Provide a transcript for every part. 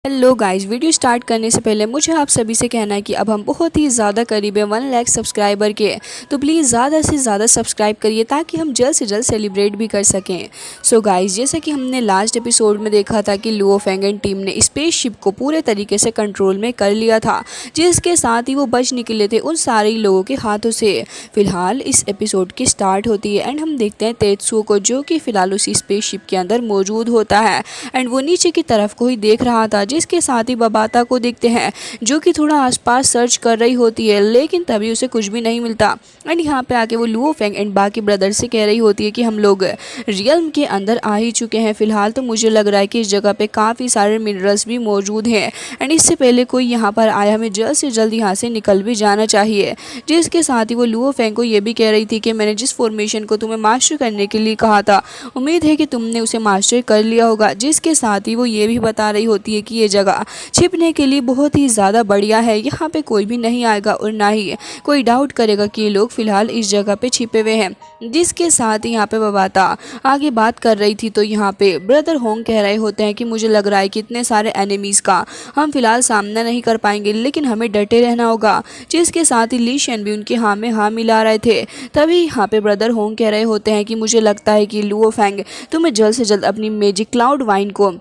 Hello guys, video start करने से पहले मुझे आप सभी से कहना है कि अब हम बहुत ही ज़्यादा करीब है 1 लाख सब्सक्राइबर के। तो प्लीज़ ज़्यादा से ज़्यादा सब्सक्राइब करिए ताकि हम जल्द से जल्द सेलिब्रेट भी कर सकें। सो गाइस, जैसा कि हमने लास्ट एपिसोड में देखा था कि लुओ फेंग एंड टीम ने स्पेसशिप को पूरे तरीके से कंट्रोल में कर लिया था, जिसके साथ ही वो बच निकले थे उन सारे लोगों के हाथों से। फिलहाल इस एपिसोड की स्टार्ट होती है एंड हम देखते हैं तेत्सुओ को, जो कि फिलहाल उसी स्पेसशिप के अंदर मौजूद होता है एंड वो नीचे की तरफ को ही देख रहा था, जिसके साथ ही बबाता को देखते हैं जो कि थोड़ा आसपास सर्च कर रही होती है, लेकिन तभी उसे कुछ भी नहीं मिलता। एंड यहाँ पे आके वो लुओ फेंग एंड बाकी ब्रदर से कह रही होती है कि हम लोग रियल्म के अंदर आ ही चुके हैं। फिलहाल तो मुझे लग रहा है कि इस जगह पे काफ़ी सारे मिनरल्स भी मौजूद हैं एंड इससे पहले कोई यहाँ पर आया, हमें जल्द से जल्द यहाँ से निकल भी जाना चाहिए। जिसके साथ ही वो लुओ फेंग को ये भी कह रही थी कि मैंने जिस फॉर्मेशन को तुम्हें मास्टर करने के लिए कहा था, उम्मीद है कि तुमने उसे मास्टर कर लिया होगा। जिसके साथ ही वो ये भी बता रही होती है कि ये जगह छिपने के लिए बहुत ही ज़्यादा बढ़िया है, यहाँ पे कोई भी नहीं आएगा और ना ही कोई डाउट करेगा कि ये लोग फिलहाल इस जगह पे छिपे हुए हैं। जिसके साथ ही यहाँ पे बबाता आगे बात कर रही थी, तो यहाँ पे ब्रदर होंग कह रहे होते हैं कि मुझे लग रहा है कि इतने सारे एनिमीज़ का हम फिलहाल सामना नहीं कर पाएंगे, लेकिन हमें डटे रहना होगा। जिसके साथ ही ली शेन भी उनके हाँ में हाँ मिला रहे थे। तभी यहाँ पे ब्रदर होंग कह रहे होते हैं कि मुझे लगता है कि लुओ फेंग तुम्हें जल्द से जल्द अपनी मैजिक क्लाउड वाइन को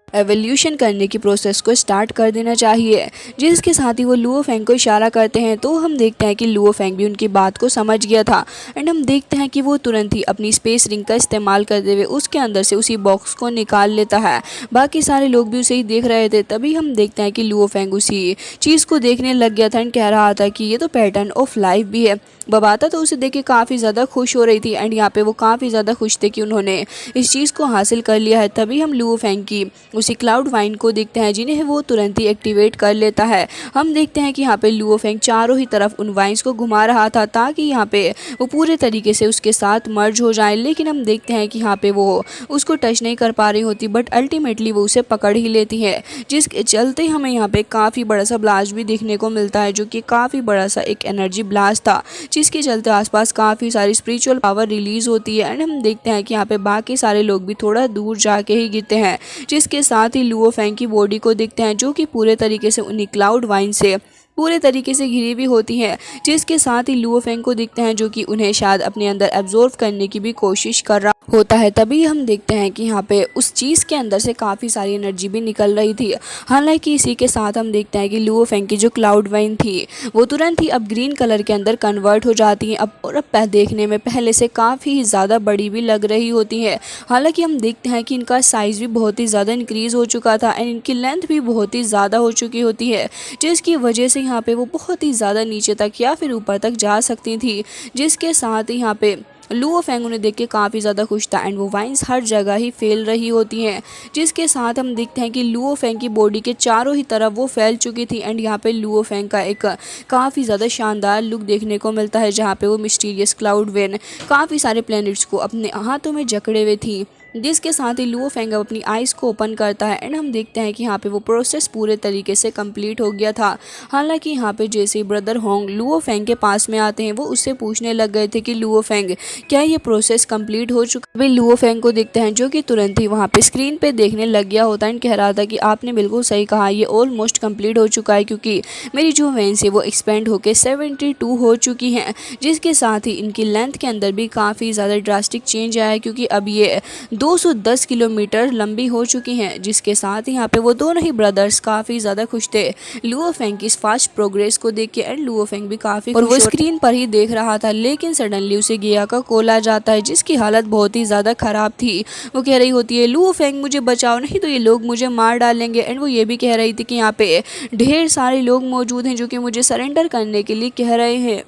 एवोल्यूशन करने की प्रोसेस को स्टार्ट कर देना चाहिए। जिसके साथ ही वो लुओ फेंग को इशारा करते हैं, तो हम देखते हैं कि लुओ फेंग भी उनकी बात को समझ गया था एंड हम देखते हैं कि वो तुरंत ही अपनी स्पेस रिंग का इस्तेमाल करते हुए उसके अंदर से उसी बॉक्स को निकाल लेता है। बाकी सारे लोग भी उसे ही देख रहे थे। तभी हम देखते हैं कि लुओ फेंग उसी चीज़ को देखने लग गया था एंड कह रहा था कि ये तो पैटर्न ऑफ लाइफ भी है। बबाता तो उसे देख के काफ़ी ज़्यादा खुश हो रही थी एंड यहाँ पे वो काफ़ी ज़्यादा खुश थे कि उन्होंने इस चीज़ को हासिल कर लिया है। तभी हम लुओ फेंग की उसी क्लाउड वाइन को देखते हैं, जिन्हें वो तुरंत ही एक्टिवेट कर लेता है। हम देखते हैं कि यहाँ पे लुओ फेंग चारों ही तरफ उन वाइन्स को घुमा रहा था ताकि यहाँ पे वो पूरे तरीके से उसके साथ मर्ज हो जाए, लेकिन हम देखते हैं कि यहाँ पे वो उसको टच नहीं कर पा रही होती, बट अल्टीमेटली वो उसे पकड़ ही लेती है। जिसके चलते हमें यहाँ पे काफ़ी बड़ा सा ब्लास्ट भी देखने को मिलता है, जो कि काफ़ी बड़ा सा एक एनर्जी ब्लास्ट था, जिसके चलते आसपास काफ़ी सारी स्पिरिचुअल पावर रिलीज होती है एंड हम देखते हैं कि यहाँ पे बाकी सारे लोग भी थोड़ा दूर जाके ही गिरते हैं। जिसके साथ ही लुओ फेंग की बॉडी को देखते हैं, जो कि पूरे तरीके से उन्हीं क्लाउड वाइन से पूरे तरीके से घिरी भी होती है। जिसके साथ ही लुओ फेंग को देखते हैं, जो कि उन्हें शायद अपने अंदर एब्जॉर्व करने की भी कोशिश कर रहा होता है। तभी हम देखते हैं कि यहाँ पे उस चीज़ के अंदर से काफ़ी सारी एनर्जी भी निकल रही थी। हालांकि इसी के साथ हम देखते हैं कि लुओ फेंग की जो क्लाउड वाइन थी वो तुरंत ही अब ग्रीन कलर के अंदर कन्वर्ट हो जाती है और अब देखने में पहले से काफ़ी ज़्यादा बड़ी भी लग रही होती है। हालांकि हम देखते हैं कि इनका साइज़ भी बहुत ही ज़्यादा इंक्रीज़ हो चुका था एंड इनकी लेंथ भी बहुत ही ज़्यादा हो चुकी होती है, जिसकी वजह से यहाँ पे वो बहुत ही ज़्यादा नीचे तक या फिर ऊपर तक जा सकती थी। जिसके साथ ही यहाँ पे लुओ फेंग उन्हें देख के काफ़ी ज़्यादा खुश था एंड वो वाइन्स हर जगह ही फैल रही होती हैं। जिसके साथ हम देखते हैं कि लुओ फेंग की बॉडी के चारों ही तरफ वो फैल चुकी थी एंड यहाँ पे लुओ फेंग का एक काफ़ी ज़्यादा शानदार लुक देखने को मिलता है, जहाँ पे वो मिस्टीरियस क्लाउड वेन काफ़ी सारे प्लैनेट्स को अपने हाथों में जकड़े हुए थी। जिसके साथ ही लुओ फेंग अपनी आइज़ को ओपन करता है एंड हम देखते हैं कि यहाँ पे वो प्रोसेस पूरे तरीके से कंप्लीट हो गया था। हालांकि यहाँ पे जैसे ही ब्रदर होंग लुओ फेंग के पास में आते हैं, वो उससे पूछने लग गए थे कि लुओ फेंग क्या ये प्रोसेस कंप्लीट हो चुका है। अभी लुओ फेंग को देखते हैं, जो कि तुरंत ही वहाँ पे स्क्रीन पे देखने लग गया होता है एंड कह रहा था कि आपने बिल्कुल सही कहा, ये ऑलमोस्ट कंप्लीट हो चुका है, क्योंकि मेरी जो वेन्स है वो एक्सपेंड होकर 72 हो चुकी हैं। जिसके साथ ही इनकी लेंथ के अंदर भी काफ़ी ज़्यादा ड्रास्टिक चेंज आया है, क्योंकि अब ये 210 किलोमीटर लंबी हो चुकी हैं। जिसके साथ ही यहाँ पे वो दोनों ही ब्रदर्स काफ़ी ज़्यादा खुश थे लुओ फेंग की इस फास्ट प्रोग्रेस को देख के एंड लुओ फेंग भी काफ़ी और वो स्क्रीन पर ही देख रहा था, लेकिन सडनली उसे गिया का कॉल आ जाता है, जिसकी हालत बहुत ही ज़्यादा ख़राब थी। वो कह रही होती है लुओ फेंग मुझे बचाओ, नहीं तो ये लोग मुझे मार डालेंगे। एंड वो ये भी कह रही थी कि यहाँ पे ढेर सारे लोग मौजूद हैं जो कि मुझे सरेंडर करने के लिए कह रहे हैं।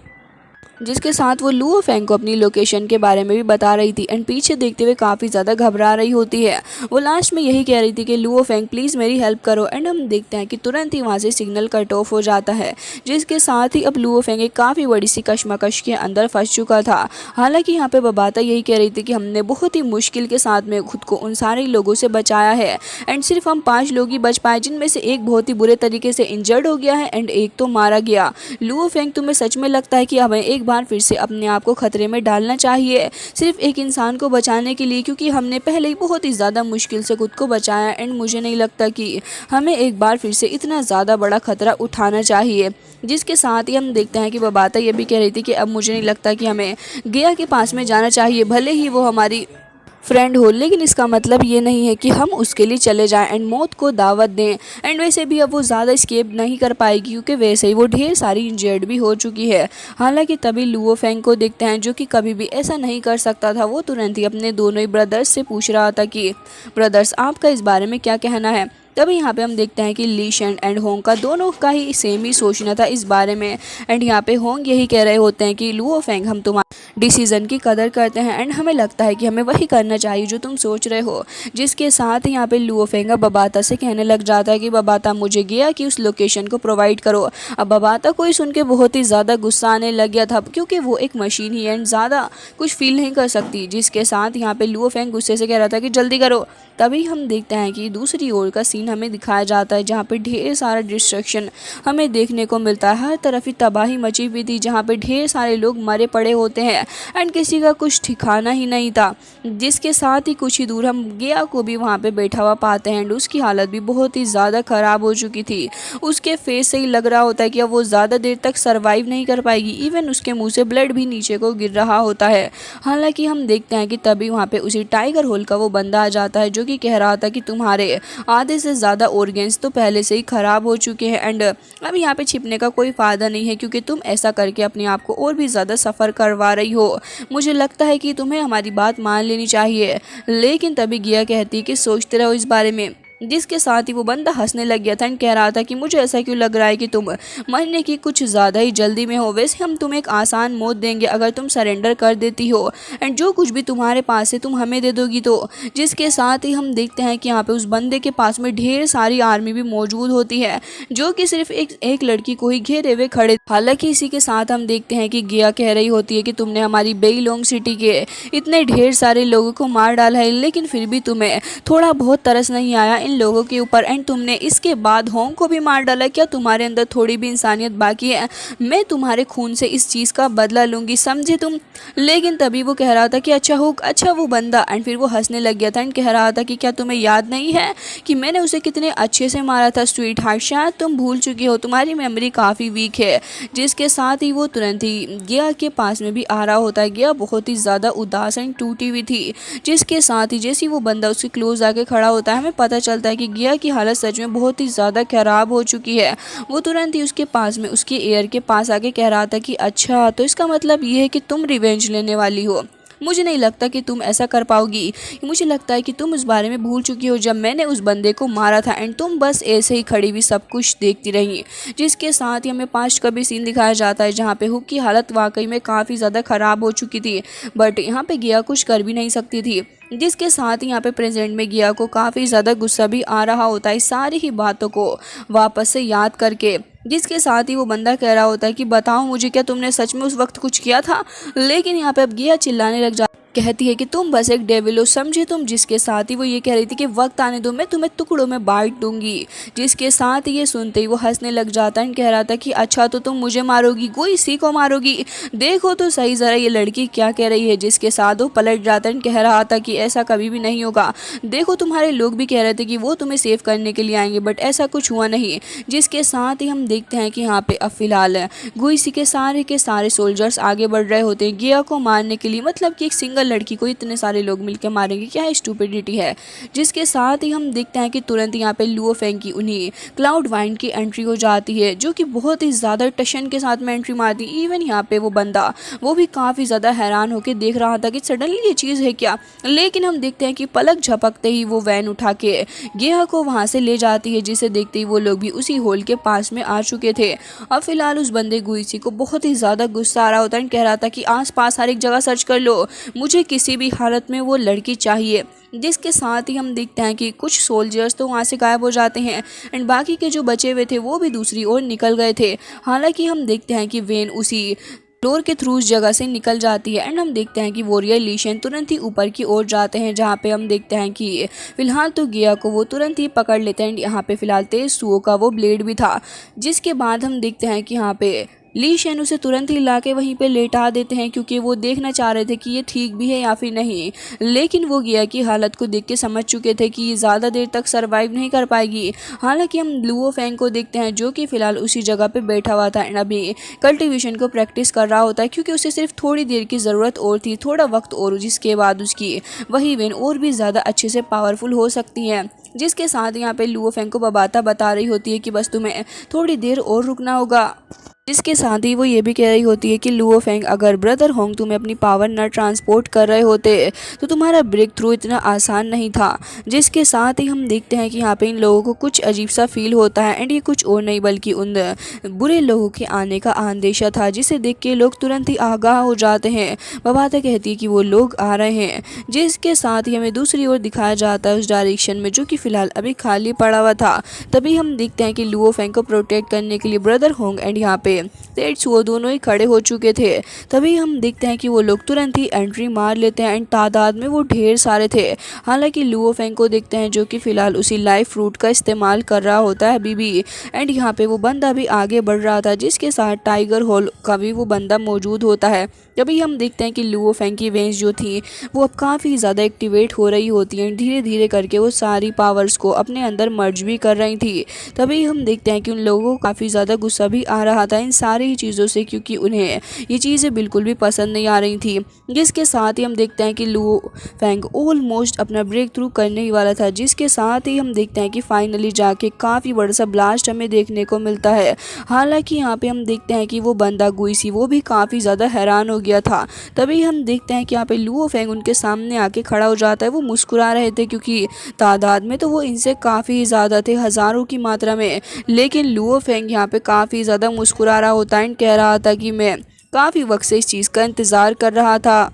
जिसके साथ वो लुओ फेंग को अपनी लोकेशन के बारे में भी बता रही थी एंड पीछे देखते हुए काफ़ी ज़्यादा घबरा रही होती है। वो लास्ट में यही कह रही थी कि लुओ फेंग प्लीज़ मेरी हेल्प करो एंड हम देखते हैं कि तुरंत ही वहाँ से सिग्नल कट ऑफ हो जाता है। जिसके साथ ही अब लुओ फेंग एक काफ़ी बड़ी सी कशमकश के अंदर फंस चुका था। हालांकि यहाँ पे बबाता यही कह रही थी कि हमने बहुत ही मुश्किल के साथ में खुद को उन सारे लोगों से बचाया है एंड सिर्फ हम 5 लोग ही बच पाए, जिनमें से एक बहुत ही बुरे तरीके से इंजर्ड हो गया है एंड एक तो मारा गया। लुओ फेंग तुम्हें सच में लगता है कि हमें एक बार फिर से अपने आप को खतरे में डालना चाहिए, सिर्फ एक इंसान को बचाने के लिए, क्योंकि हमने पहले ही बहुत ही ज़्यादा मुश्किल से खुद को बचाया। एंड मुझे नहीं लगता कि हमें एक बार फिर से इतना ज़्यादा बड़ा खतरा उठाना चाहिए। जिसके साथ ही हम देखते हैं कि बबाता ये भी कह रही थी कि अब मुझे नहीं लगता कि हमें गया के पास में जाना चाहिए, भले ही वो हमारी फ्रेंड हो, लेकिन इसका मतलब ये नहीं है कि हम उसके लिए चले जाएं एंड मौत को दावत दें। एंड वैसे भी अब वो ज़्यादा स्केप नहीं कर पाएगी, क्योंकि वैसे ही वो ढेर सारी इंजर्ड भी हो चुकी है। हालांकि तभी लुओ फेंग को देखते हैं, जो कि कभी भी ऐसा नहीं कर सकता था। वो तुरंत ही अपने दोनों ही ब्रदर्स से पूछ रहा था कि ब्रदर्स, आपका इस बारे में क्या कहना है। तभी यहाँ पे हम देखते हैं कि ली शेन एंड होंग का दोनों का ही सेम ही सोचना था इस बारे में। एंड यहाँ पे होंग यही कह रहे होते हैं कि लुओ फेंग, हम तुम्हारे डिसीज़न की कदर करते हैं एंड हमें लगता है कि हमें वही करना चाहिए जो तुम सोच रहे हो। जिसके साथ ही यहाँ पे लुओ फेंग बबाता से कहने लग जाता है कि बबाता, मुझे गया कि उस लोकेशन को प्रोवाइड करो। अब बबाता को ही सुन के बहुत ही ज़्यादा गुस्सा आने लग गया था, क्योंकि वो एक मशीन ही एंड ज़्यादा कुछ फील नहीं कर सकती। जिसके साथ यहाँ पे लुओ फेंग गुस्से से कह रहा था कि जल्दी करो। तभी हम देखते हैं कि दूसरी ओर का सीन हमें दिखाया जाता है, जहाँ पे ढेर सारा डिस्ट्रक्शन हमें देखने को मिलता है। हर तरफ ही तबाही मची हुई थी, जहाँ पे ढेर सारे लोग मरे पड़े होते हैं एंड किसी का कुछ ठिकाना ही नहीं था। जिसके साथ ही कुछ ही दूर हम गया को भी वहाँ पे बैठा हुआ पाते हैं एंड उसकी हालत भी बहुत ही ज़्यादा ख़राब हो चुकी थी। उसके फेस से ही लग रहा होता है कि अब वो ज़्यादा देर तक सर्वाइव नहीं कर पाएगी। इवन उसके मुँह से ब्लड भी नीचे को गिर रहा होता है। हालाँकि हम देखते हैं कि तभी वहाँ पे उसी टाइगर होल का वो बंदा आ जाता है, जो कि कह रहा था कि तुम्हारे आधे से ज़्यादा ऑर्गेन्स तो पहले से ही ख़राब हो चुके हैं एंड अब यहाँ पे छिपने का कोई फ़ायदा नहीं है, क्योंकि तुम ऐसा करके अपने आप को और भी ज़्यादा सफ़र करवा रही हो। मुझे लगता है कि तुम्हें हमारी बात मान लेनी चाहिए। लेकिन तभी गिया कहती कि सोचते रहो इस बारे में। जिसके साथ ही वो बंदा हंसने लग गया था एंड कह रहा था कि मुझे ऐसा क्यों लग रहा है कि तुम मरने की कुछ ज़्यादा ही जल्दी में हो। वैसे हम तुम्हें एक आसान मौत देंगे अगर तुम सरेंडर कर देती हो एंड जो कुछ भी तुम्हारे पास है तुम हमें दे दोगी तो। जिसके साथ ही हम देखते हैं कि यहाँ पे उस बंदे के पास में ढेर सारी आर्मी भी मौजूद होती है, जो कि सिर्फ एक लड़की को ही घेरे हुए खड़े। हालांकि इसी के साथ हम देखते हैं कि गिया कह रही होती है कि तुमने हमारी बेईलोंग सिटी के इतने ढेर सारे लोगों को मार डाला है, लेकिन फिर भी तुम्हें थोड़ा बहुत तरस नहीं आया इन लोगों के ऊपर एंड तुमने इसके बाद होंग को भी मार डाला। क्या तुम्हारे अंदर थोड़ी भी इंसानियत बाकी है? मैं तुम्हारे खून से इस चीज़ का बदला लूँगी, समझे तुम। लेकिन तभी वो कह रहा था कि अच्छा वो बंदा, एंड फिर वो हंसने लग गया था एंड कह रहा था कि क्या तुम्हें याद नहीं है कि मैंने उसे कितने अच्छे से मारा था स्वीट हार्ट, शायद तुम भूल चुकी हो, तुम्हारी मेमोरी काफ़ी वीक है। जिसके साथ ही वो तुरंत ही गिया के पास में भी आ रहा होता है। गिया बहुत ही ज़्यादा उदास एंड टूटी हुई थी। जिसके साथ ही जैसे वो बंदा उसके क्लोज आके खड़ा होता है, हमें पता चलता है कि गिया की हालत सच में बहुत ही ज़्यादा ख़राब हो चुकी है। वो तुरंत ही उसके पास में उसके एयर के पास आके कह रहा था कि अच्छा, तो इसका मतलब ये है कि तुम रिवेंज लेने वाली हो। मुझे नहीं लगता कि तुम ऐसा कर पाओगी। मुझे लगता है कि तुम उस बारे में भूल चुकी हो जब मैंने उस बंदे को मारा था एंड तुम बस ऐसे ही खड़ी हुई सब कुछ देखती रही। जिसके साथ ही हमें पास्ट का भी सीन दिखाया जाता है, जहाँ पे हुक की हालत वाकई में काफ़ी ज़्यादा ख़राब हो चुकी थी, बट यहाँ पे गिया कुछ कर भी नहीं सकती थी। जिसके साथ ही यहाँ पे प्रेजेंट में गिया को काफ़ी ज़्यादा गुस्सा भी आ रहा होता है सारी ही बातों को वापस से याद करके। जिसके साथ ही वो बंदा कह रहा होता है कि बताओ मुझे, क्या तुमने सच में उस वक्त कुछ किया था? लेकिन यहाँ पे अब गिया चिल्लाने लग जा कहती है कि तुम बस एक डेविल हो, समझे तुम। जिसके साथ ही वो ये कह रही थी कि वक्त आने दो, मैं तुम्हें टुकड़ों में बांट दूंगी। जिसके साथ ही ये सुनते ही वो हंसने लग जाता है, कह रहा था कि अच्छा, तो तुम मुझे मारोगी, कोई इसी को मारोगी, देखो तो सही ज़रा ये लड़की क्या कह रही है। जिसके साथ वो पलट जाता है, कह रहा था कि ऐसा कभी भी नहीं होगा, देखो तुम्हारे लोग भी कह रहे थे कि वो तुम्हें सेव करने के लिए आएंगे, बट ऐसा कुछ हुआ नहीं। जिसके साथ ही हम देखते हैं कि यहाँ पे अब फिलहाल गुइसी के सारे सोल्जर्स आगे बढ़ रहे होते हैं गिया को मारने के लिए। मतलब कि एक सिंगल लड़की को इतने सारे लोग मिलकर मारेंगे, क्या स्टूपिडिटी है। जिसके साथ ही हम देखते हैं कि तुरंत यहाँ पे लुओ फेंग की उन्हीं क्लाउड वाइन की एंट्री हो जाती है, जो कि बहुत ही ज़्यादा टशन के साथ में एंट्री मारती है। इवन यहाँ पे वो बंदा वो भी काफ़ी ज़्यादा हैरान होकर देख रहा था कि सडनली ये चीज़ है क्या। लेकिन हम देखते हैं कि पलक झपकते ही वो वैन उठा के गिया को वहाँ से ले जाती है, जिसे देखते ही वो लोग भी उसी होल के पास में आ चुके थे। और फिलहाल उस बंदे गुइसी को बहुत ही ज़्यादा गुस्सा आ रहा होता है, कह रहा था कि आस पास हर एक जगह सर्च कर लो, मुझे किसी भी हालत में वो लड़की चाहिए। जिसके साथ ही हम देखते हैं कि कुछ सोल्जर्स तो वहाँ से गायब हो जाते हैं एंड बाकी के जो बचे हुए थे वो भी दूसरी ओर निकल गए थे। हालांकि हम देखते हैं कि वेन उसी फ्लोर के थ्रू उस जगह से निकल जाती है एंड हम देखते हैं कि वॉरियर ली शेन तुरंत ही ऊपर की ओर जाते हैं, जहाँ पे हम देखते हैं कि फिलहाल तो गिया को वो तुरंत ही पकड़ लेते हैं। यहाँ पे फिलहाल तेज सुओ का वो ब्लेड भी था। जिसके बाद हम देखते हैं कि यहाँ पे ली शेन उसे तुरंत ही लाके वहीं पे लेटा देते हैं क्योंकि वो देखना चाह रहे थे कि ये ठीक भी है या फिर नहीं। लेकिन वो गिया की हालत को देख के समझ चुके थे कि ये ज़्यादा देर तक सरवाइव नहीं कर पाएगी। हालांकि हम लुओ फेंग को देखते हैं जो कि फिलहाल उसी जगह पे बैठा हुआ था एंड अभी कल्टीवेशन को प्रैक्टिस कर रहा होता है क्योंकि उसे सिर्फ थोड़ी देर की ज़रूरत और थी, थोड़ा वक्त और, जिसके बाद उसकी वही वेन और भी ज़्यादा अच्छे से पावरफुल हो सकती है। जिसके साथ यहाँ पे लुओ फेंग को बबाता बता रही होती है कि बस तुम्हें थोड़ी देर और रुकना होगा। जिसके साथ ही वो ये भी कह रही होती है कि लुओ फेंग, अगर ब्रदर होंग तुम्हें अपनी पावर न ट्रांसपोर्ट कर रहे होते तो तुम्हारा ब्रेक थ्रू इतना आसान नहीं था। जिसके साथ ही हम देखते हैं कि यहाँ पे इन लोगों को कुछ अजीब सा फील होता है एंड ये कुछ और नहीं बल्कि उन बुरे लोगों के आने का अंदेशा था, जिसे देख के लोग तुरंत ही आगाह हो जाते हैं। बबाता कहती है कि वो लोग आ रहे हैं। जिसके साथ ही हमें दूसरी ओर दिखाया जाता है उस डायरेक्शन में जो कि फिलहाल अभी खाली पड़ा हुआ था। तभी हम देखते हैं कि लुओ फेंग को प्रोटेक्ट करने के लिए ब्रदर होंग एंड यहाँ पे तेट्स वो दोनों ही खड़े हो चुके थे। तभी हम देखते हैं कि वो लोग तुरंत ही एंट्री मार लेते हैं एंड तादाद में वो ढेर सारे थे। हालांकि लुओ फेंग को देखते हैं जो कि फिलहाल उसी लाइफ फ्रूट का इस्तेमाल कर रहा होता है अभी भी एंड यहाँ पे वो बंदा भी आगे बढ़ रहा था, जिसके साथ टाइगर हॉल का भी वो बंदा मौजूद होता है। तभी हम देखते हैं कि लुओ फेंग की वेंस जो थी वो अब काफ़ी ज़्यादा एक्टिवेट हो रही होती हैं, धीरे धीरे करके वो सारी पावर्स को अपने अंदर मर्ज भी कर रही थी। तभी हम देखते हैं कि उन लोगों को काफ़ी ज़्यादा गुस्सा भी आ रहा था इन सारी चीज़ों से, क्योंकि उन्हें ये चीज़ें बिल्कुल भी पसंद नहीं आ रही थी। जिसके साथ ही हम देखते हैं कि लुओ फेंग ऑलमोस्ट अपना ब्रेक थ्रू करने ही वाला था। जिसके साथ ही हम देखते हैं कि फाइनली जाके काफ़ी बड़ा सा ब्लास्ट हमें देखने को मिलता है। हालांकि यहाँ पे हम देखते हैं कि वो बंदा गुइसी वो भी काफ़ी ज़्यादा हैरान हो गया था। तभी हम देखते हैं कि यहाँ पे लुओ फेंग उनके सामने आके खड़ा हो जाता है। वो मुस्कुरा रहे थे क्योंकि तादाद में तो वो इनसे काफ़ी ज़्यादा थे, हज़ारों की मात्रा में, लेकिन लुओ फेंग यहाँ पे काफ़ी ज़्यादा मुस्कुरा रहा होता है, कह रहा था कि मैं काफ़ी वक्त से इस चीज़ का इंतज़ार कर रहा था।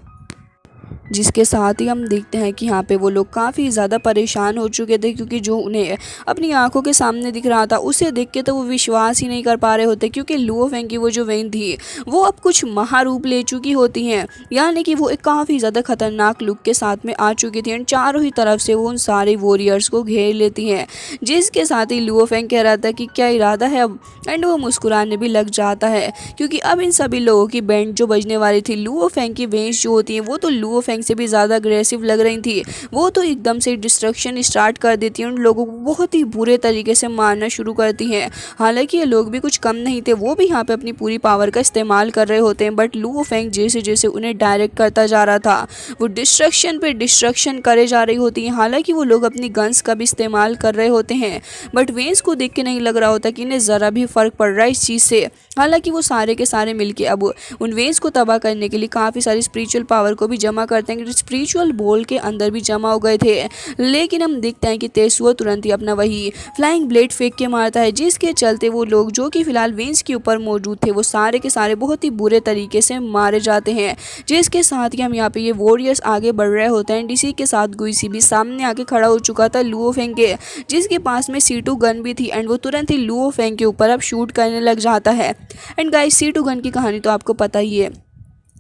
जिसके साथ ही हम देखते हैं कि यहाँ पे वो लोग काफ़ी ज़्यादा परेशान हो चुके थे क्योंकि जो उन्हें अपनी आंखों के सामने दिख रहा था उसे देख के तो वो विश्वास ही नहीं कर पा रहे होते, क्योंकि लुओ फेंग की वो जो वेन थी वो अब कुछ महारूप ले चुकी होती हैं, यानी कि वो एक काफ़ी ज़्यादा खतरनाक लुक के साथ में आ चुकी थी एंड चारों ही तरफ से वो उन सारे वॉरियर्स को घेर लेती हैं। जिसके साथ ही लुओ फेंग कह रहा था कि क्या इरादा है अब, एंड वो मुस्कुराने भी लग जाता है क्योंकि अब इन सभी लोगों की बैंड जो बजने वाली थी, लुओ फेंग की वेंस जो होती हैं वो तो लुओ फेंग से भी ज़्यादा अग्रेसिव लग रही थी। वो तो एकदम से डिस्ट्रक्शन स्टार्ट कर देती हैं, उन लोगों को बहुत ही बुरे तरीके से मारना शुरू करती हैं। हालांकि ये लोग भी कुछ कम नहीं थे, वो भी यहाँ पे अपनी पूरी पावर का इस्तेमाल कर रहे होते हैं, बट लुओ फेंग जैसे जैसे उन्हें डायरेक्ट करता जा रहा था वो डिस्ट्रक्शन पे डिस्ट्रक्शन करे जा रही होती हैं। हालांकि वो लोग अपनी गन्स का भी इस्तेमाल कर रहे होते हैं, बट वेंस को देख के नहीं लग रहा होता कि इन्हें ज़रा भी फ़र्क पड़ रहा है इस चीज़ से। हालांकि वो सारे के सारे मिलके अब उन वेंस को तबाह करने के लिए काफ़ी सारी स्पिरिचुअल पावर को भी जमा करते हैं, स्पिरिचुअल बॉल के अंदर भी जमा हो गए थे। लेकिन हम देखते हैं कि तेसुआ तुरंत ही अपना वही फ्लाइंग ब्लेड फेंक के मारता है, जिसके चलते वो लोग जो कि फिलहाल वेंस के ऊपर मौजूद थे वो सारे के सारे बहुत ही बुरे तरीके से मारे जाते हैं। जिसके साथ ही हम यहाँ पे ये वॉरियर्स आगे बढ़ रहे होते हैं। इसी के साथ गुइसी भी सामने आके खड़ा हो चुका था लुओ फेंग के, जिसके पास में C2 गन भी थी एंड वो तुरंत ही लुओ फेंग के ऊपर अब शूट करने लग जाता है। एंड गाइस, C2 गन की कहानी तो आपको पता ही है।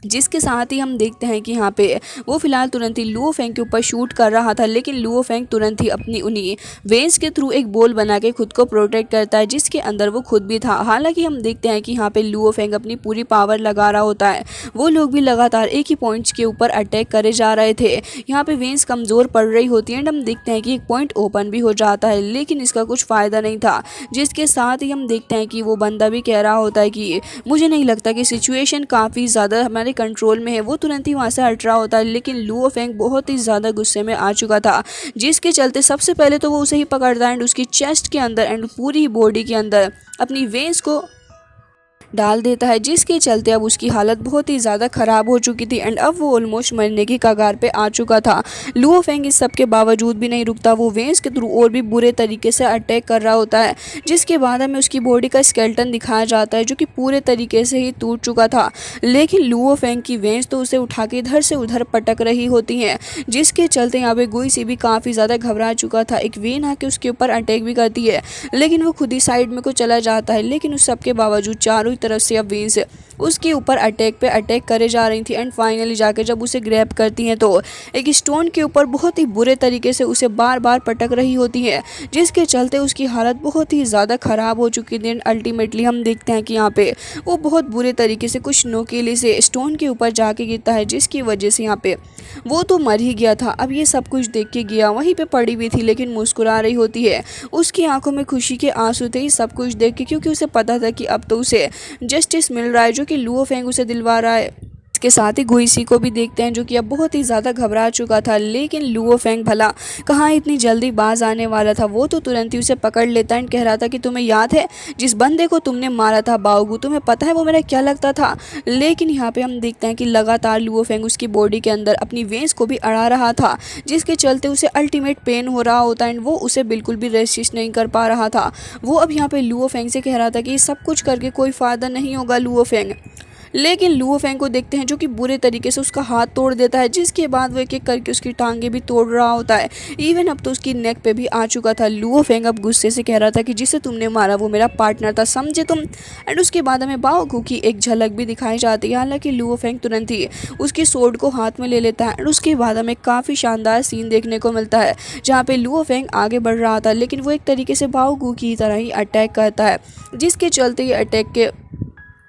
जिसके साथ ही हम देखते हैं कि यहाँ पे वो फिलहाल तुरंत ही लुओ फेंग के ऊपर शूट कर रहा था, लेकिन लुओ फेंग तुरंत ही अपनी उन्हीं वेंस के थ्रू एक बॉल बना के खुद को प्रोटेक्ट करता है, जिसके अंदर वो खुद भी था। हालांकि हम देखते हैं कि यहाँ पे लुओ फेंग अपनी पूरी पावर लगा रहा होता है। वो लोग भी लगातार एक ही पॉइंट्स के ऊपर अटैक करे जा रहे थे। यहाँ पे वेंस कमज़ोर पड़ रही होती है एंड हम देखते हैं कि एक पॉइंट ओपन भी हो जाता है, लेकिन इसका कुछ फ़ायदा नहीं था। जिसके साथ ही हम देखते हैं कि वो बंदा भी कह रहा होता है कि मुझे नहीं लगता कि सिचुएशन काफ़ी ज़्यादा हमारे कंट्रोल में है। वो तुरंत ही वहाँ से हट रहा होता है, लेकिन लुओ फेंग बहुत ही ज़्यादा गुस्से में आ चुका था, जिसके चलते सबसे पहले तो वो उसे ही पकड़ता है एंड उसकी चेस्ट के अंदर एंड पूरी बॉडी के अंदर अपनी वेंस को डाल देता है, जिसके चलते अब उसकी हालत बहुत ही ज़्यादा ख़राब हो चुकी थी एंड अब वो ऑलमोस्ट मरने की कगार पे आ चुका था। लुओ फेंग इस सब के बावजूद भी नहीं रुकता, वो वेंस के थ्रू और भी बुरे तरीके से अटैक कर रहा होता है। जिसके बाद हमें उसकी बॉडी का स्केलेटन दिखाया जाता है जो कि पूरे तरीके से ही टूट चुका था, लेकिन लुओ फेंग की वेंस तो उसे उठा के इधर से उधर पटक रही होती हैं, जिसके चलते यहाँ पे गुइसी भी काफ़ी ज़्यादा घबरा चुका था। एक वेन आके उसके ऊपर अटैक भी करती है, लेकिन वो खुद ही साइड में को चला जाता है। लेकिन उस सब के बावजूद चारों तरफ से अब वेंस उसके ऊपर अटैक करे जा रही थी। एंड फाइनली जाकर जब उसे ग्रैब करती हैं तो एक स्टोन के ऊपर बहुत ही बुरे तरीके से उसे बार बार पटक रही होती है, जिसके चलते उसकी हालत बहुत ही ज़्यादा ख़राब हो चुकी थी। अल्टीमेटली हम देखते हैं कि यहाँ पे वो बहुत बुरे तरीके से कुछ नोकीले से स्टोन के ऊपर जाके गिरता है, जिसकी वजह से यहाँ पे वो तो मर ही गया था। अब ये सब कुछ देख के गिया वहीं पे पड़ी हुई थी लेकिन मुस्कुरा रही होती है। उसकी आंखों में खुशी के आंसू थे सब कुछ देख के, क्योंकि उसे पता था कि अब तो उसे जस्टिस मिल रहा है जो कि लुओ फेंग उसे दिलवा रहा है। इसके साथ ही गुइसी को भी देखते हैं जो कि अब बहुत ही ज़्यादा घबरा चुका था, लेकिन लुओ फेंग भला कहाँ इतनी जल्दी बाज आने वाला था। वो तो तुरंत ही उसे पकड़ लेता है, कह रहा था कि तुम्हें याद है जिस बंदे को तुमने मारा था बाओगू, तुम्हें पता है वो मेरा क्या लगता था। लेकिन यहाँ पे हम देखते हैं कि लगातार लुओ फेंग उसकी बॉडी के अंदर अपनी वेंस को भी अड़ा रहा था, जिसके चलते उसे अल्टीमेट पेन हो रहा होता है। वो उसे बिल्कुल भी रेसिस्ट नहीं कर पा रहा था। वो अब यहाँ पे लुओ फेंग से कह रहा था कि सब कुछ करके कोई फ़ायदा नहीं होगा लुओ फेंग। लेकिन लुओ फेंग को देखते हैं जो कि बुरे तरीके से उसका हाथ तोड़ देता है, जिसके बाद वो एक एक करके उसकी टांगे भी तोड़ रहा होता है। इवन अब तो उसकी नेक पे भी आ चुका था। लुओ फेंग अब गुस्से से कह रहा था कि जिसे तुमने मारा वो मेरा पार्टनर था, समझे तुम। एंड उसके बाद हमें बाओगू की एक झलक भी दिखाई जाती है। हालांकि लुओ फेंग तुरंत ही उसकी सोर्ड को हाथ में ले लेता है। एंड उसके बाद हमें काफ़ी शानदार सीन देखने को मिलता है जहाँ पे लुओ फेंग आगे बढ़ रहा था, लेकिन वो एक तरीके से बाओगू की तरह ही अटैक करता है, जिसके चलते ये अटैक के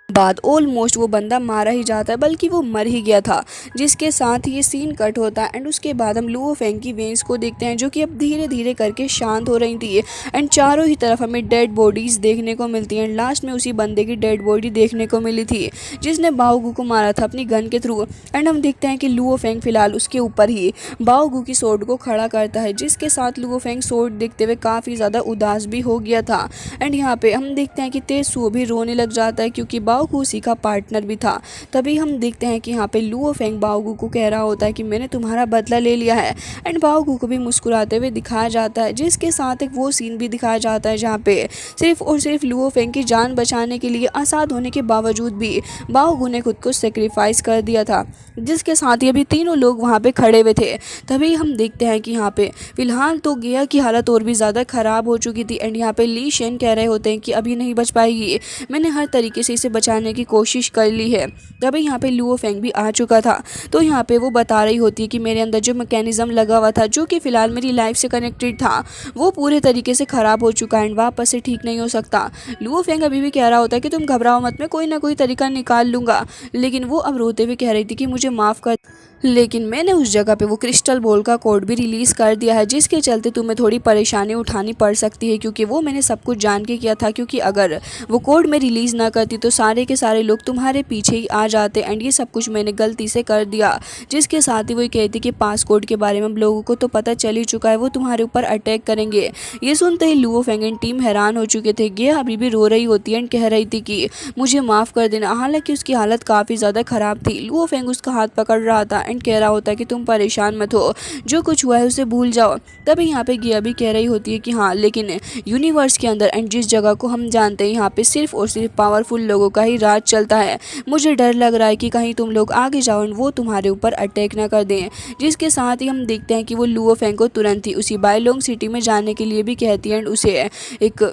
बाद ऑलमोस्ट वो बंदा मारा ही जाता है, बल्कि वो मर ही गया था। जिसके साथ ही ये सीन कट होता है। एंड उसके बाद हम लुओ फेंग की वेंस को देखते हैं जो कि अब धीरे धीरे करके शांत हो रही थी। एंड चारों ही तरफ हमें डेड बॉडीज़ देखने को मिलती हैं। लास्ट में उसी बंदे की डेड बॉडी देखने को मिली थी जिसने बाओगू को मारा था अपनी गन के थ्रू। एंड हम देखते हैं कि लुओ फेंग फिलहाल उसके ऊपर ही बाओगू की सोर्ड को खड़ा करता है, जिसके साथ लुओ फेंग सोर्ड देखते हुए काफ़ी ज़्यादा उदास भी हो गया था। एंड यहाँ पे हम देखते हैं कि तेसुओ भी रोने लग जाता है, क्योंकि बाओगू उसी का पार्टनर भी था। तभी हम देखते हैं कि यहाँ पे लुओ फेंग बाओगू को कह रहा होता है कि मैंने तुम्हारा बदला ले लिया है। एंड बाओगू को भी मुस्कुराते हुए दिखाया जाता है, जिसके साथ एक वो सीन भी दिखाया जाता है जहाँ पे सिर्फ और सिर्फ लुओ फेंग की जान बचाने के लिए आज़ाद होने के बावजूद भी बाओगू ने खुद को सेक्रीफाइस कर दिया था, जिसके साथ ही अभी तीनों लोग वहाँ पे खड़े हुए थे। तभी हम देखते हैं कि यहाँ पे फिलहाल तो गिया की हालत और भी ज़्यादा ख़राब हो चुकी थी। एंड यहाँ पे ली शेन कह रहे होते हैं कि अभी नहीं बच पाएगी, मैंने हर तरीके से इसे बचाने की कोशिश कर ली है। तभी यहाँ पे लुओ फेंग भी आ चुका था, तो यहाँ पे वो बता रही होती है कि मेरे अंदर जो मैकेनिज्म लगा हुआ था जो कि फ़िलहाल मेरी लाइफ से कनेक्टेड था, वो पूरे तरीके से ख़राब हो चुका है एंड वापस से ठीक नहीं हो सकता। लुओ फेंग अभी भी कह रहा होता है कि तुम घबराओ मत, मैं कोई ना कोई तरीका निकाल लूँगा। लेकिन वो अब रोते हुए कह रही थी कि मुझे माफ़ कर, लेकिन मैंने उस जगह पे वो क्रिस्टल बॉल का कोड भी रिलीज़ कर दिया है, जिसके चलते तुम्हें थोड़ी परेशानी उठानी पड़ सकती है, क्योंकि वो मैंने सब कुछ जान के किया था। क्योंकि अगर वो कोड मैं रिलीज़ ना करती तो सारे के सारे लोग तुम्हारे पीछे ही आ जाते। एंड ये सब कुछ मैंने गलती से कर दिया। जिसके साथ ही वो कहती कि पास कोड के बारे में हम लोगों को तो पता चल ही चुका है, वो तुम्हारे ऊपर अटैक करेंगे। ये सुनते ही लुओ फेंग एंड टीम हैरान हो चुके थे। गिया अभी भी रो रही होती है एंड कह रही थी कि मुझे माफ़ कर देना। हालांकि उसकी हालत काफ़ी ज़्यादा ख़राब थी। लुओ फेंग उसका हाथ पकड़ रहा था एंड कह रहा होता है कि तुम परेशान मत हो, जो कुछ हुआ है उसे भूल जाओ। तभी यहाँ पे गिया भी कह रही होती है कि हाँ, लेकिन यूनिवर्स के अंदर एंड जिस जगह को हम जानते हैं यहाँ पे सिर्फ और सिर्फ पावरफुल लोगों का ही राज चलता है। मुझे डर लग रहा है कि कहीं तुम लोग आगे जाओ एंड वो तुम्हारे ऊपर अटैक ना कर दें। जिसके साथ ही हम देखते हैं कि वो लुओ फेंग को तुरंत ही उसी बायलोंग सिटी में जाने के लिए भी कहती है एंड उसे एक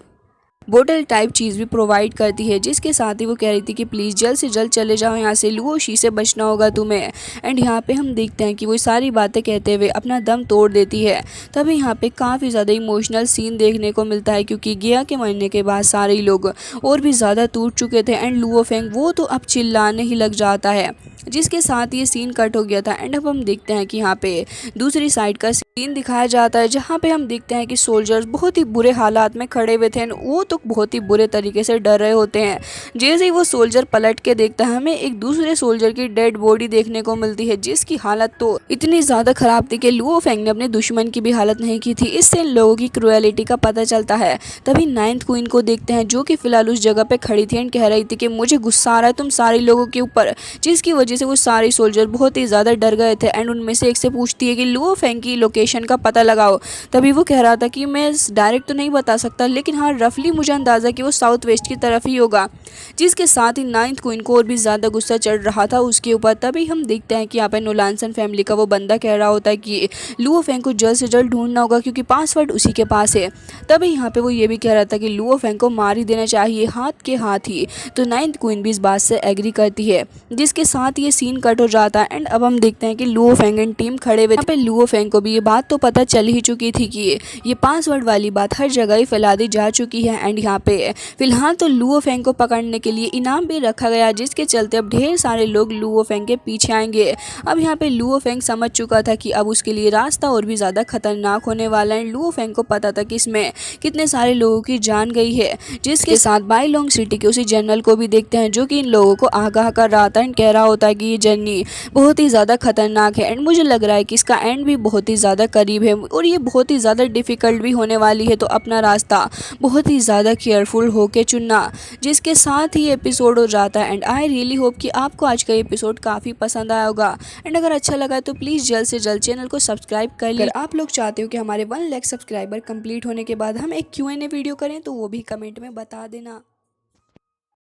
बोतल टाइप चीज़ भी प्रोवाइड करती है। जिसके साथ ही वो कह रही थी कि प्लीज़ जल्द से जल्द चले जाओ यहाँ से, लुओ शी से बचना होगा तुम्हें। एंड यहाँ पे हम देखते हैं कि वो सारी बातें कहते हुए अपना दम तोड़ देती है। तभी यहाँ पे काफ़ी ज़्यादा इमोशनल सीन देखने को मिलता है, क्योंकि गिया के मरने के बाद सारे लोग और भी ज़्यादा टूट चुके थे। एंड लुओ फेंग वो तो अब चिल्लाने ही लग जाता है, जिसके साथ ये सीन कट हो गया था। एंड अब हम देखते हैं कि यहाँ पे दूसरी साइड का सीन दिखाया जाता है, जहाँ पे हम देखते हैं कि सोल्जर्स बहुत ही बुरे हालात में खड़े हुए थे। वो तो बहुत ही बुरे तरीके से डर रहे होते हैं। जैसे ही वो सोल्जर पलट के देखता है, हमें एक दूसरे सोल्जर की डेड बॉडी देखने को मिलती है, जिसकी हालत तो इतनी ज़्यादा ख़राब थी कि लुओ फेंग ने अपने दुश्मन की भी हालत नहीं की थी। इससे इन लोगों की क्रुएलिटी का पता चलता है। तभी नाइन्थ क्वीन को देखते हैं, जो कि फ़िलहाल उस जगह पर खड़ी थी एंड कह रही थी कि मुझे गुस्सा आ रहा है तुम सारे लोगों के ऊपर, जिसकी वजह वजह से वो सारे सोल्जर बहुत ही ज़्यादा डर गए थे एंड उनमें से एक से पूछती है कि लुओ फेंग की लोकेशन का पता लगाओ। तभी वो कह रहा था कि मैं डायरेक्ट तो नहीं बता सकता, लेकिन हाँ रफली मुझे अंदाज़ा कि वो साउथ वेस्ट की तरफ ही होगा। जिसके साथ ही नाइन्थ क्वीन को और भी ज़्यादा गुस्सा चढ़ रहा था उसके ऊपर। तभी हम देखते हैं कि यहाँ पर नोलानसन फैमिली का वो बंदा कह रहा होता है कि लुओ फेंग को जल्द से जल्द ढूंढना होगा क्योंकि पासवर्ड उसी के पास है। तभी यहाँ पे वो ये भी कह रहा था कि लुओ फेंग को मार ही देना चाहिए हाथ के हाथ ही। तो नाइन्थ क्वीन भी इस बात से एग्री करती है, जिसके साथ ये सीन कट हो जाता है एंड अब हम देखते हैं कि लुओ फेंग एंड टीम खड़े हुए। यहाँ पे लुओ फेंग को भी ये बात तो पता चल ही चुकी थी कि ये पासवर्ड वाली बात हर जगह ही फैला दी जा चुकी है एंड यहाँ पे फिलहाल तो लुओ फेंग को पकड़ने के लिए इनाम भी रखा गया, जिसके चलते अब ढेर सारे लोग लुओ फेंग के पीछे आएंगे। अब यहाँ पे लुओ फेंग समझ चुका था कि अब उसके लिए रास्ता और भी ज़्यादा खतरनाक होने वाला है। लुओ फेंग को पता था कि इसमें कितने सारे लोगों की जान गई है, जिसके साथ बाई लोंग सिटी के उसी जनरल को भी देखते हैं जो कि इन लोगों को आगाह कर रहा था एंड कह रहा होता है कि ये जर्नी बहुत ही ज़्यादा खतरनाक है एंड मुझे लग रहा है कि इसका एंड भी बहुत ही ज़्यादा करीब है और ये बहुत ही ज़्यादा डिफ़िकल्ट भी होने वाली है। तो अपना रास्ता बहुत ही ज़्यादा केयरफुल होके चुनना। जिसके साथ ही एपिसोड हो जाता है एंड आई रियली होप कि आपको आज का एपिसोड काफ़ी पसंद आया होगा एंड अगर अच्छा लगा है तो प्लीज़ जल्द से जल्द चैनल को सब्सक्राइब कर लीजिए। आप लोग चाहते हो कि हमारे 1 लाख सब्सक्राइबर कंप्लीट होने के बाद हम एक Q&A वीडियो करें तो वो भी कमेंट में बता देना।